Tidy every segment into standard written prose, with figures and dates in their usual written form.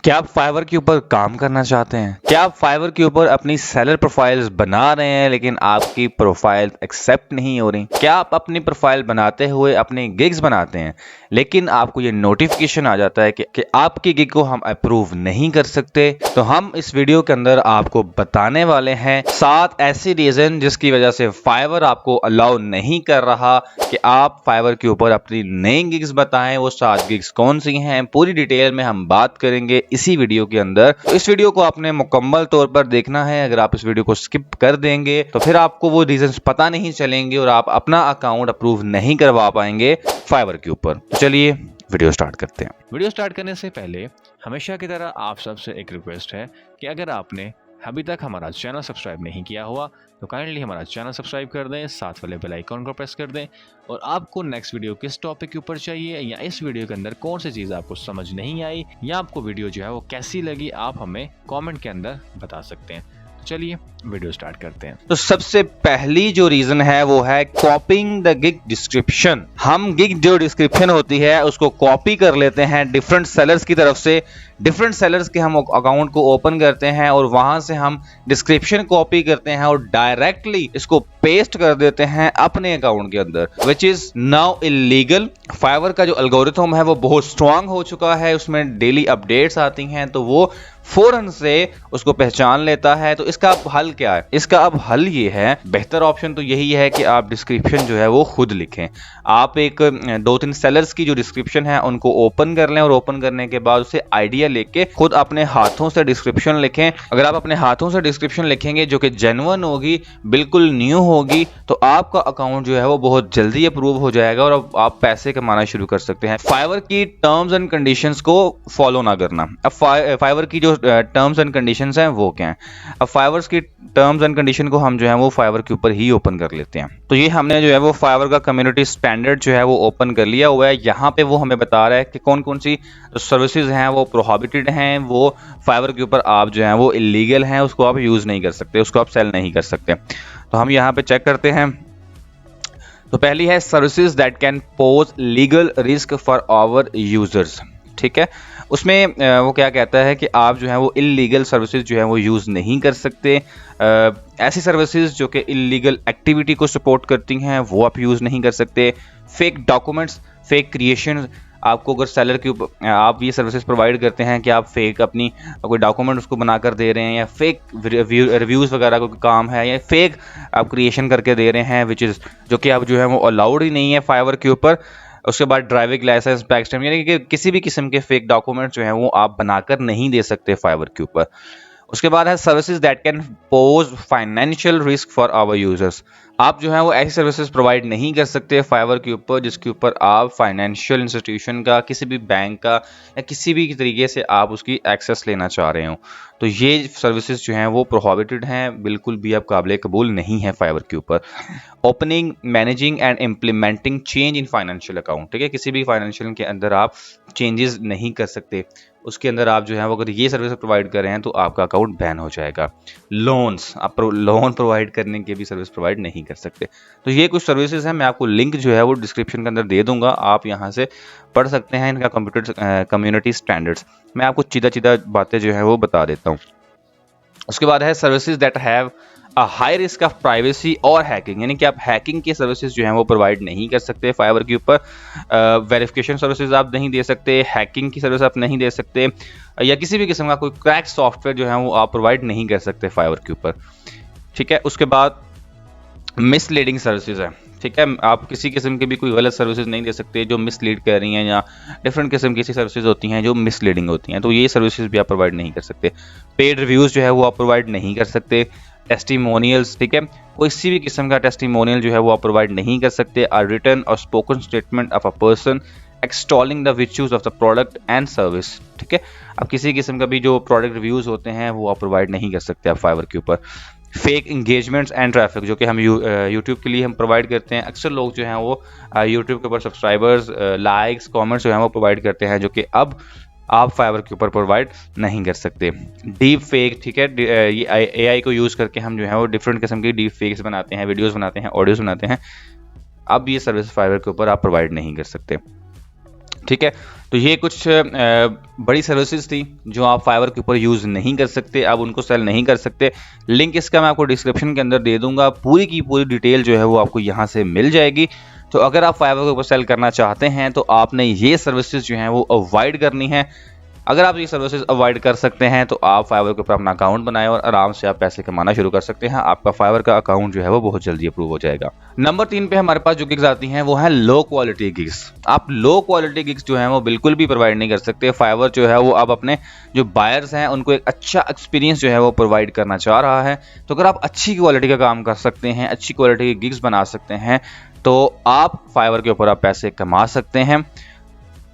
क्या आप फाइवर के ऊपर काम करना चाहते हैं? क्या आप फाइवर के ऊपर अपनी सेलर प्रोफाइल्स बना रहे हैं लेकिन आपकी प्रोफाइल एक्सेप्ट नहीं हो रही? क्या आप अपनी प्रोफाइल बनाते हुए अपनी गिग्स बनाते हैं लेकिन आपको ये नोटिफिकेशन आ जाता है कि आपकी गिग को हम अप्रूव नहीं कर सकते? तो हम इस वीडियो के अंदर आपको बताने वाले हैं 7 ऐसी रीजन जिसकी वजह से फाइवर आपको अलाउ नहीं कर रहा कि आप फाइवर के ऊपर अपनी नई गिग्स बताएं। वो 7 गिग्स कौन सी हैं, पूरी डिटेल में हम बात करेंगे इसी वीडियो के अंदर। तो इस वीडियो को आपने मुकम्मल तौर पर देखना है। अगर आप इस वीडियो को स्किप कर देंगे तो फिर आपको वो रीजंस पता नहीं चलेंगे और आप अपना अकाउंट अप्रूव नहीं करवा पाएंगे फाइवर के ऊपर। तो चलिए वीडियो स्टार्ट करते हैं। वीडियो स्टार्ट करने से पहले हमेशा की तरह आप सबसे एक रिक्वेस्ट है कि अगर आपने अभी तक हमारा चैनल सब्सक्राइब नहीं किया हुआ तो काइंडली हमारा चैनल सब्सक्राइब कर दें, साथ वाले बेल आइकॉन को प्रेस कर दें। और आपको नेक्स्ट वीडियो किस टॉपिक के ऊपर चाहिए या इस वीडियो के अंदर कौन सी चीज़ आपको समझ नहीं आई या आपको वीडियो जो है वो कैसी लगी, आप हमें कमेंट के अंदर बता सकते हैं। तो चलिए वीडियो स्टार्ट करते हैं। तो सबसे पहली जो रीजन है वो है कॉपिंग द गिग डिस्क्रिप्शन। हम गिग जो डिस्क्रिप्शन होती है उसको कॉपी कर लेते हैं डिफरेंट सेलर्स की तरफ से। डिफरेंट सेलर्स के हम अकाउंट को ओपन करते हैं और वहां से हम डिस्क्रिप्शन कॉपी करते हैं और डायरेक्टली इसको पेस्ट कर देते हैं अपने अकाउंट के अंदर, which is now illegal. Fiverr का जो एल्गोरिथम है वो बहुत स्ट्रांग हो चुका है, उसमें डेली अपडेट्स आती हैं तो वो फौरन से उसको पहचान लेता है। तो इसका अब हल क्या है? इसका अब हल ये है, बेहतर ऑप्शन तो यही है कि आप डिस्क्रिप्शन जो है वो खुद लिखें। आप एक 2-3 सेलर्स की जो डिस्क्रिप्शन है उनको ओपन कर लें और ओपन करने के बाद उसे आइडिया लेके खुद अपने हाथों से डिस्क्रिप्शन लिखें। अगर आप अपने हाथों से डिस्क्रिप्शन लिखेंगे जो कि जेन्युइन होगी, बिल्कुल न्यू होगी, तो आपका अकाउंट जो है वो बहुत जल्दी अप्रूव हो जाएगा और अब आप पैसे कमाना शुरू कर सकते हैं। फाइवर की टर्म्स एंड कंडीशंस को फॉलो ना करना। अब फाइवर की जो टर्म्स एंड कंडीशंस हैं वो क्या हैं? अब फाइवर्स की टर्म्स एंड कंडीशन को हम जो है वो फाइवर के ऊपर ही ओपन कर लेते हैं। तो ये हमने जो है वो फाइवर का कम्युनिटी स्टैंडर्ड जो है वो ओपन कर लिया हुआ है। यहाँ पे वो हमें बता रहा है कि कौन कौन सी सर्विसेज हैं वो प्रोहिबिटेड हैं, वो फाइवर के ऊपर आप जो है वो इलीगल हैं, उसको आप यूज नहीं कर सकते, उसको आप सेल नहीं कर सकते। तो हम यहाँ पे चेक करते हैं। तो पहली है services that can pose legal risk for our users. ठीक है, उसमें वो क्या कहता है कि आप जो है वो इलीगल सर्विसेज जो है वो यूज़ नहीं कर सकते। ऐसी सर्विसेज जो कि इलीगल एक्टिविटी को सपोर्ट करती हैं वो आप यूज़ नहीं कर सकते। फेक डॉक्यूमेंट्स, फेक क्रिएशन, आपको अगर सेलर के ऊपर आप ये सर्विसेज प्रोवाइड करते हैं कि आप फेक अपनी कोई डॉक्यूमेंट उसको बनाकर दे रहे हैं या फेक रिव्यूज़ वगैरह का काम है या फेक आप क्रिएशन करके दे रहे हैं, विच इज़ जो कि आप जो है वो अलाउड ही नहीं है फाइवर के ऊपर। उसके बाद ड्राइविंग लाइसेंस, बैक स्टैम्प, यानी कि किसी भी किस्म के फेक डॉक्यूमेंट जो हैं वो आप बनाकर नहीं दे सकते फाइवर के ऊपर। उसके बाद है services that can pose financial risk for our users. आप जो है वो ऐसी सर्विसेज प्रोवाइड नहीं कर सकते फाइवर के ऊपर जिसके ऊपर आप फाइनेंशियल इंस्टीट्यूशन का, किसी भी बैंक का या किसी भी तरीके से आप उसकी एक्सेस लेना चाह रहे हो। तो ये सर्विसेज जो हैं वो प्रोहिबिटेड हैं, बिल्कुल भी आप काबिल कबूल नहीं है फाइवर के ऊपर। Opening, managing and implementing change in financial account. ठीक है, किसी भी फाइनेंशियल के अंदर आप चेंजेस नहीं कर सकते, उसके अंदर आप जो है वो अगर ये सर्विस प्रोवाइड कर रहे हैं तो आपका अकाउंट बैन हो जाएगा। लोन्स, आप लोन प्रोवाइड करने के भी सर्विस प्रोवाइड नहीं कर सकते। तो ये कुछ सर्विसेज हैं, मैं आपको लिंक जो है वो डिस्क्रिप्शन के अंदर दे दूंगा, आप यहाँ से पढ़ सकते हैं इनका कम्युनिटी स्टैंडर्ड्स। मैं आपको सीधा बातें जो है वो बता देता हूँ। उसके बाद है services that have a high risk of privacy और हैकिंग, यानी कि आप हैकिंग की सर्विसेज जो हैं वो प्रोवाइड नहीं कर सकते फाइवर के ऊपर। वेरिफिकेशन सर्विसेज आप नहीं दे सकते, हैकिंग की सर्विस आप नहीं दे सकते, या किसी भी किस्म का कोई क्रैक सॉफ्टवेयर जो है वो आप प्रोवाइड नहीं कर सकते फाइवर के ऊपर। ठीक है, उसके बाद मिसलीडिंग सर्विसेज है। ठीक है, आप किसी किस्म की भी कोई गलत सर्विसेज नहीं दे सकते जो मिसलीड कर रही हैं, या डिफरेंट किस्म की ऐसी सर्विसेज होती हैं जो मिसलीडिंग होती हैं, तो ये सर्विसेज भी आप प्रोवाइड नहीं कर सकते। पेड रिव्यूज़ जो है वो आप प्रोवाइड नहीं कर सकते। टेस्टिमोनियल्स, ठीक है, कोई किसी भी किस्म का टेस्टिमोनियल जो है वो आप प्रोवाइड नहीं कर सकते। A written or spoken statement of a person extolling the विचूज of the product and service. ठीक है, अब किसी किस्म का भी जो प्रोडक्ट रिव्यूज़ होते हैं वो आप प्रोवाइड नहीं कर सकते आप फाइवर के ऊपर। फेक इंगेजमेंट्स एंड ट्रैफिक, जो कि हम यूट्यूब के लिए हम प्रोवाइड करते हैं। अक्सर लोग जो हैं वो यूट्यूब के ऊपर सब्सक्राइबर्स, लाइक्स, कमेंट्स जो हैं वो प्रोवाइड करते हैं, जो कि अब आप फाइवर के ऊपर प्रोवाइड नहीं कर सकते। डीप फेक, ठीक है, ये AI को यूज़ करके हम जो है वो डिफरेंट किस्म की डीप फेक्स बनाते हैं, वीडियोज़ बनाते हैं, ऑडियोज़ बनाते हैं। अब ये सर्विस फाइवर के ऊपर आप प्रोवाइड नहीं कर सकते। ठीक है, तो ये कुछ बड़ी सर्विसेज थी जो आप फाइवर के ऊपर यूज़ नहीं कर सकते, आप उनको सेल नहीं कर सकते। लिंक इसका मैं आपको डिस्क्रिप्शन के अंदर दे दूंगा, पूरी की पूरी डिटेल जो है वो आपको यहाँ से मिल जाएगी। तो अगर आप फाइवर के ऊपर सेल करना चाहते हैं तो आपने ये सर्विसेज जो हैं वो अवॉइड करनी है। अगर आप ये सर्विसेज अवॉइड कर सकते हैं तो आप फाइवर के ऊपर अपना अकाउंट बनाएं और आराम से आप पैसे कमाना शुरू कर सकते हैं। आपका फाइवर का अकाउंट जो है वो बहुत जल्दी अप्रूव हो जाएगा। नंबर 3 पे हमारे पास जो गिग्स आती हैं वो है लो क्वालिटी गिग्स। आप लो क्वालिटी गिग्स जो है वो बिल्कुल भी प्रोवाइड नहीं कर सकते। फाइवर जो है वो आप अपने जो बायर्स हैं उनको एक अच्छा एक्सपीरियंस जो है वो प्रोवाइड करना चाह रहा है। तो अगर आप अच्छी क्वालिटी का काम कर सकते हैं, अच्छी क्वालिटी के गिग्स बना सकते हैं, तो आप फाइवर के ऊपर आप पैसे कमा सकते हैं।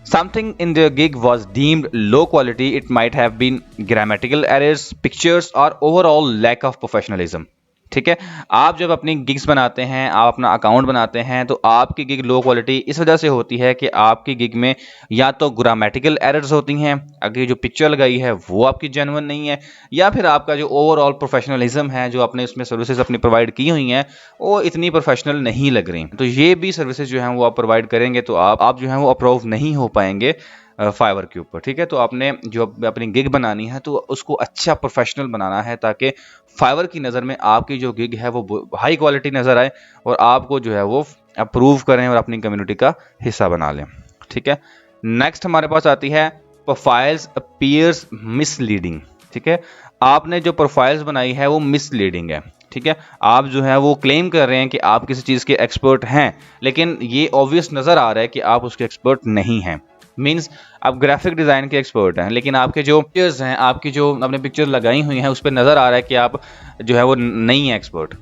Something in the gig was deemed low quality. It might have been grammatical errors, pictures, or overall lack of professionalism. ठीक है, आप जब अपनी गिग्स बनाते हैं, आप अपना अकाउंट बनाते हैं, तो आपकी गिग लो क्वालिटी इस वजह से होती है कि आपकी गिग में या तो ग्रामेटिकल एरर्स होती हैं, अगर जो पिक्चर लगाई है वो आपकी जेन्युइन नहीं है, या फिर आपका जो ओवरऑल प्रोफेशनलिज्म है, जो आपने इसमें सर्विसेज अपनी प्रोवाइड की हुई हैं, वो इतनी प्रोफेशनल नहीं लग रही। तो ये भी सर्विसेज जो हैं वो आप प्रोवाइड करेंगे तो आप जो हैं वो अप्रूव नहीं हो पाएंगे फाइवर के ऊपर। ठीक है, तो आपने जो अपनी गिग बनानी है तो उसको अच्छा प्रोफेशनल बनाना है ताकि फाइवर की नज़र में आपकी जो गिग है वो हाई क्वालिटी नज़र आए और आपको जो है वो अप्रूव करें और अपनी कम्युनिटी का हिस्सा बना लें। ठीक है, नेक्स्ट हमारे पास आती है प्रोफाइल्स अपीयर्स मिसलीडिंग। ठीक है, आपने जो प्रोफाइल्स बनाई है वो मिसलीडिंग है। ठीक है, आप जो है वो क्लेम कर रहे हैं कि आप किसी चीज़ के एक्सपर्ट हैं, लेकिन ये ऑब्वियस नज़र आ रहा है कि आप उसके एक्सपर्ट नहीं हैं। मीन्स आप ग्राफिक डिज़ाइन के एक्सपर्ट हैं, लेकिन आपके जो पिक्चर्स हैं, आपकी जो आपने पिक्चर लगाई हुई हैं, उस पर नज़र आ रहा है कि आप जो है वो नहीं है एक्सपर्ट।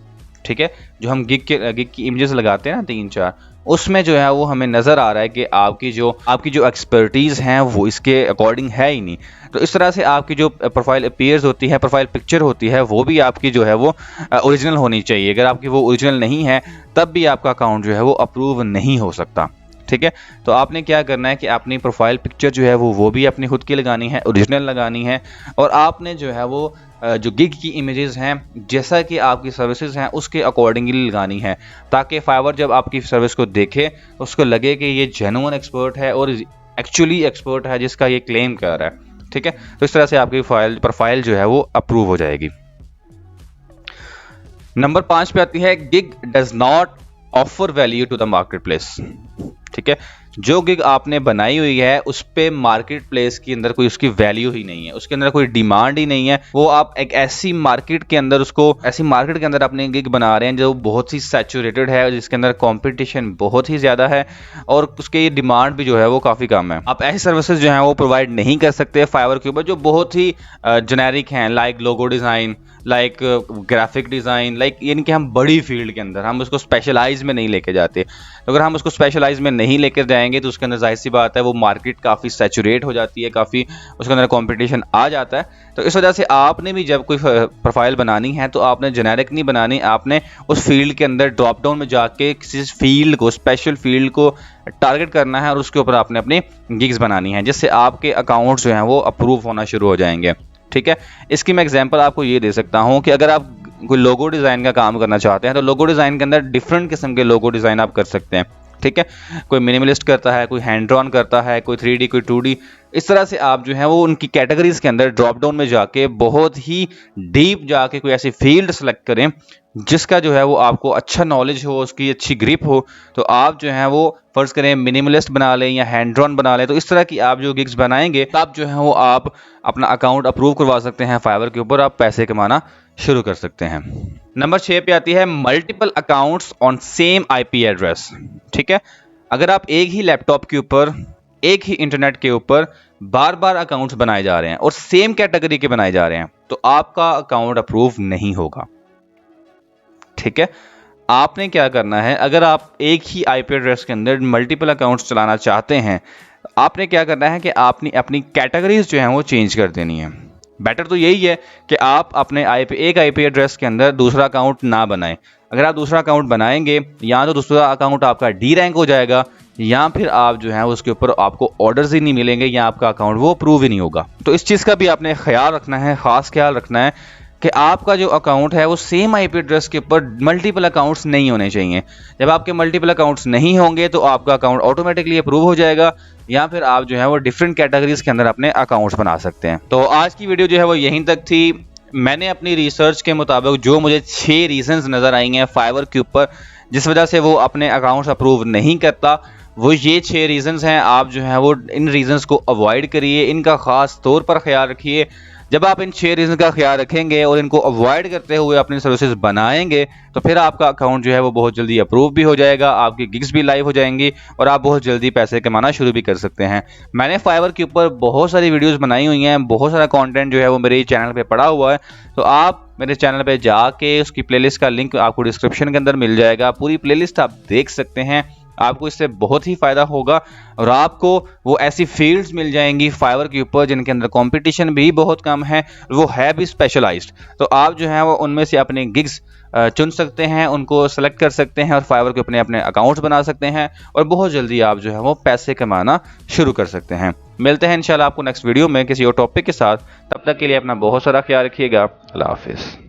ठीक है, जो हम गिग की इमेजेस लगाते हैं ना 3-4, उसमें जो है वो हमें नज़र आ रहा है कि आपकी जो एक्सपर्टीज़ हैं वो इसके अकॉर्डिंग है ही नहीं। तो इस तरह से आपकी जो प्रोफाइल अपीयर्स होती है, प्रोफाइल पिक्चर होती है, वो भी आपकी जो है वो ओरिजिनल होनी चाहिए। अगर आपकी वो ओरिजिनल नहीं है तब भी आपका अकाउंट जो है वो अप्रूव नहीं हो सकता। ठीक है, तो आपने क्या करना है कि अपनी प्रोफाइल पिक्चर जो है वो भी अपनी खुद की लगानी है, ओरिजिनल लगानी है, और आपने जो है वो जो गिग की इमेजेस हैं जैसा कि आपकी सर्विसेज हैं उसके अकॉर्डिंगली लगानी है, ताकि फाइवर जब आपकी सर्विस को देखे उसको लगे कि ये जेन्युइन एक्सपर्ट है और एक्चुअली एक्सपर्ट है जिसका ये क्लेम कर रहा है। ठीक है, तो इस तरह से आपकी प्रोफाइल जो है वो अप्रूव हो जाएगी। नंबर 5 पे आती है gig does not offer value to the marketplace. ठीक है, जो गिग आपने बनाई हुई है उस पे मार्केट प्लेस के अंदर कोई उसकी वैल्यू ही नहीं है, उसके अंदर कोई डिमांड ही नहीं है। वो आप एक ऐसी मार्केट के अंदर अपने गिग बना रहे हैं जो बहुत ही सैचुरेटेड है, जिसके अंदर कंपटीशन बहुत ही ज़्यादा है और उसके ये डिमांड भी जो है वो काफ़ी कम है। आप ऐसी सर्विसेज जो हैं वो प्रोवाइड नहीं कर सकते फाइवर के ऊपर जो बहुत ही जेनेरिक हैं, like logo design, like graphic design, like यानी कि हम बड़ी फील्ड के अंदर हम उसको स्पेशलाइज में नहीं लेके जाते। तो अगर हम उसको स्पेशलाइज में नहीं लेकर जाएंगे तो उसके अंदर जाहिर सी बात है वो मार्केट काफ़ी सैचुरेट हो जाती है, काफ़ी उसके अंदर कंपटीशन आ जाता है। तो इस वजह से आपने भी जब कोई प्रोफाइल बनानी है तो आपने जेनेरिक नहीं बनानी, आपने उस फील्ड के अंदर ड्रॉप डाउन में जाके किसी फील्ड को, स्पेशल फील्ड को टारगेट करना है और उसके ऊपर आपने अपनी गिग्स बनानी है, जिससे आपके अकाउंट जो हैं वो अप्रूव होना शुरू हो जाएंगे। ठीक है, इसकी मैं एग्जांपल आपको ये दे सकता हूँ कि अगर आप कोई लोगो डिज़ाइन का काम करना चाहते हैं तो लोगो डिज़ाइन के अंदर डिफरेंट किस्म के लोगो डिज़ाइन आप कर सकते हैं। ठीक है, कोई मिनिमलिस्ट करता है, कोई हैंड ड्रॉन करता है, कोई 3D, कोई 2D। इस तरह से आप जो है वो उनकी कैटेगरीज के अंदर ड्रॉप डाउन में जाके बहुत ही डीप जाके कोई ऐसी फील्ड सेलेक्ट करें जिसका जो है वो आपको अच्छा नॉलेज हो, उसकी अच्छी ग्रिप हो। तो आप जो है वो फर्ज करें मिनिमलिस्ट बना लें या हैंड ड्रॉन बना लें, तो इस तरह की आप जो गिग्स बनाएंगे तब जो है वो आप अपना अकाउंट अप्रूव करवा सकते हैं फाइवर के ऊपर, आप पैसे कमाना शुरू कर सकते हैं। नंबर 6 पे आती है multiple accounts on same IP address. ठीक है, अगर आप एक ही लैपटॉप के ऊपर, एक ही इंटरनेट के ऊपर बार बार अकाउंट्स बनाए जा रहे हैं और सेम कैटेगरी के बनाए जा रहे हैं तो आपका अकाउंट अप्रूव नहीं होगा। ठीक है, आपने क्या करना है, अगर आप एक ही IP एड्रेस के अंदर मल्टीपल अकाउंट्स चलाना चाहते हैं, आपने क्या करना है कि आपने अपनी कैटेगरीज जो हैं वो चेंज कर देनी है। बेटर तो यही है कि आप अपने एक IP एड्रेस के अंदर दूसरा अकाउंट ना बनाएं। अगर आप दूसरा अकाउंट बनाएंगे या तो दूसरा अकाउंट आपका D रैंक हो जाएगा या फिर आप जो है उसके ऊपर आपको ऑर्डर्स ही नहीं मिलेंगे या आपका अकाउंट वो अप्रूव ही नहीं होगा। तो इस चीज़ का भी आपने ख्याल रखना है, ख़ास ख्याल रखना है कि आपका जो अकाउंट है वो सेम आईपी एड्रेस के ऊपर मल्टीपल अकाउंट्स नहीं होने चाहिए। जब आपके मल्टीपल अकाउंट्स नहीं होंगे तो आपका अकाउंट ऑटोमेटिकली अप्रूव हो जाएगा, या फिर आप जो है वो डिफरेंट कैटेगरीज के अंदर अपने अकाउंट्स बना सकते हैं। तो आज की वीडियो जो है वो यहीं तक थी। मैंने अपनी रिसर्च के मुताबिक जो मुझे 6 रीजंस नज़र आई हैं फाइवर के ऊपर जिस वजह से वो अपने अकाउंट्स अप्रूव नहीं करता, वो ये 6 रीजंस हैं। आप जो है वो इन रीजंस को अवॉइड करिए, इनका ख़ास तौर पर ख्याल रखिए। जब आप इन 6 रीजन का ख्याल रखेंगे और इनको अवॉइड करते हुए अपनी सर्विसेज बनाएंगे तो फिर आपका अकाउंट जो है वो बहुत जल्दी अप्रूव भी हो जाएगा, आपकी गिग्स भी लाइव हो जाएंगी और आप बहुत जल्दी पैसे कमाना शुरू भी कर सकते हैं। मैंने फाइवर के ऊपर बहुत सारी वीडियोस बनाई हुई हैं, बहुत सारा कंटेंट जो है वो मेरे चैनल पे पड़ा हुआ है, तो आप मेरे चैनल पे जाके उसकी प्लेलिस्ट का लिंक आपको डिस्क्रिप्शन के अंदर मिल जाएगा। पूरी प्लेलिस्ट आप देख सकते हैं, आपको इससे बहुत ही फ़ायदा होगा और आपको वो ऐसी फील्ड्स मिल जाएंगी फाइवर के ऊपर जिनके अंदर कंपटीशन भी बहुत कम है, वो है भी स्पेशलाइज्ड। तो आप जो है वो उनमें से अपने गिग्स चुन सकते हैं, उनको सेलेक्ट कर सकते हैं और फाइवर के अपने अकाउंट्स बना सकते हैं और बहुत जल्दी आप जो है वो पैसे कमाना शुरू कर सकते हैं। मिलते हैं इंशाल्लाह आपको नेक्स्ट वीडियो में किसी और टॉपिक के साथ। तब तक के लिए अपना बहुत सारा ख्याल रखिएगा। अल्लाह हाफिज़।